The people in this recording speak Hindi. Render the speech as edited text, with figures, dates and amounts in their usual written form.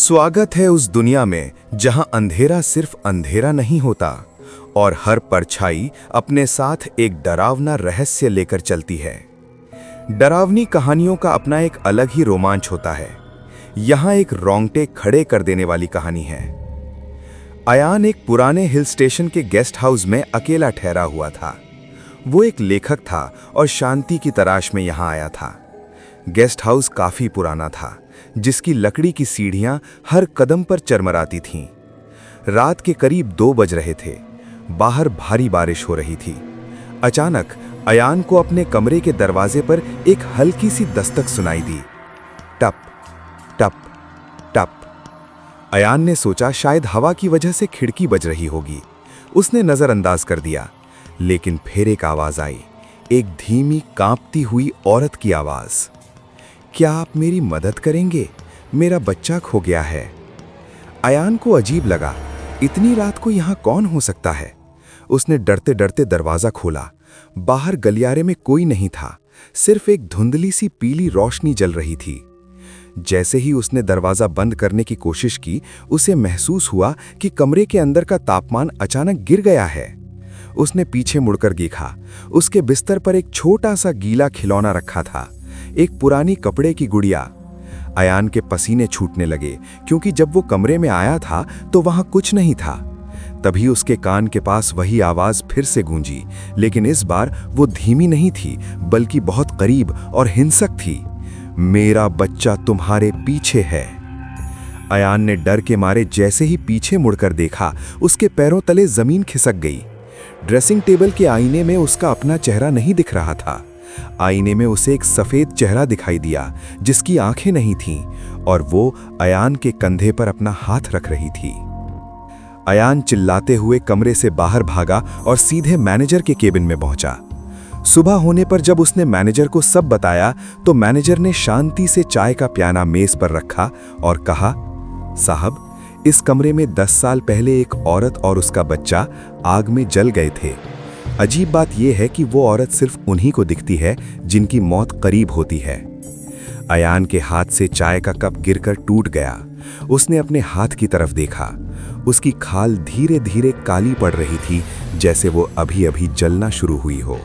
स्वागत है उस दुनिया में जहां अंधेरा सिर्फ अंधेरा नहीं होता और हर परछाई अपने साथ एक डरावना रहस्य लेकर चलती है। डरावनी कहानियों का अपना एक अलग ही रोमांच होता है। यहां एक रोंगटे खड़े कर देने वाली कहानी है। अयान एक पुराने हिल स्टेशन के गेस्ट हाउस में अकेला ठहरा हुआ था। वो एक लेखक था और शांति की तलाश में यहां आया था। गेस्ट हाउस काफी पुराना था, जिसकी लकड़ी की सीढ़ियां हर कदम पर चरमराती थीं। रात के करीब 2 बज रहे थे। बाहर भारी बारिश हो रही थी। अचानक अयान को अपने कमरे के दरवाजे पर एक हल्की सी दस्तक सुनाई दी। टप टप टप। अयान ने सोचा शायद हवा की वजह से खिड़की बज रही होगी। उसने नजरअंदाज कर दिया, लेकिन फिर एक आवाज आई, एक धीमी कांपती हुई औरत की आवाज। क्या आप मेरी मदद करेंगे? मेरा बच्चा खो गया है। अयान को अजीब लगा, इतनी रात को यहां कौन हो सकता है? उसने डरते डरते दरवाजा खोला। बाहर गलियारे में कोई नहीं था, सिर्फ एक धुंधली सी पीली रोशनी जल रही थी। जैसे ही उसने दरवाजा बंद करने की कोशिश की, उसे महसूस हुआ कि कमरे के अंदर का तापमान अचानक गिर गया है। उसने पीछे मुड़कर देखा। उसके बिस्तर पर एक छोटा सा गीला खिलौना रखा था, एक पुरानी कपड़े की गुड़िया। अयान के पसीने छूटने लगे, क्योंकि जब वो कमरे में आया था तो वहां कुछ नहीं था। तभी उसके कान के पास वही आवाज फिर से गूंजी, लेकिन इस बार वो धीमी नहीं थी, बल्कि बहुत करीब और हिंसक थी। मेरा बच्चा तुम्हारे पीछे है। अयान ने डर के मारे जैसे ही पीछे मुड़कर देखा, उसके पैरों तले जमीन खिसक गई। ड्रेसिंग टेबल के आईने में उसका अपना चेहरा नहीं दिख रहा था। आईने में उसे एक सफेद चेहरा दिखाई दिया, जिसकी आंखें नहीं थीं, और वो अयान के कंधे पर अपना हाथ रख रही थी। अयान चिल्लाते हुए कमरे से बाहर भागा और सीधे मैनेजर के केबिन में पहुंचा। सुबह होने पर जब उसने मैनेजर को सब बताया, तो मैनेजर ने शांति से चाय का प्याला मेज पर रखा और कहा, साहब, इस कमरे में 10 साल पहले एक औरत और उसका बच्चा आग में जल गए थे। अजीब बात यह है कि वो औरत सिर्फ उन्हीं को दिखती है जिनकी मौत करीब होती है। अयान के हाथ से चाय का कप गिरकर टूट गया। उसने अपने हाथ की तरफ देखा। उसकी खाल धीरे धीरे काली पड़ रही थी, जैसे वो अभी अभी जलना शुरू हुई हो।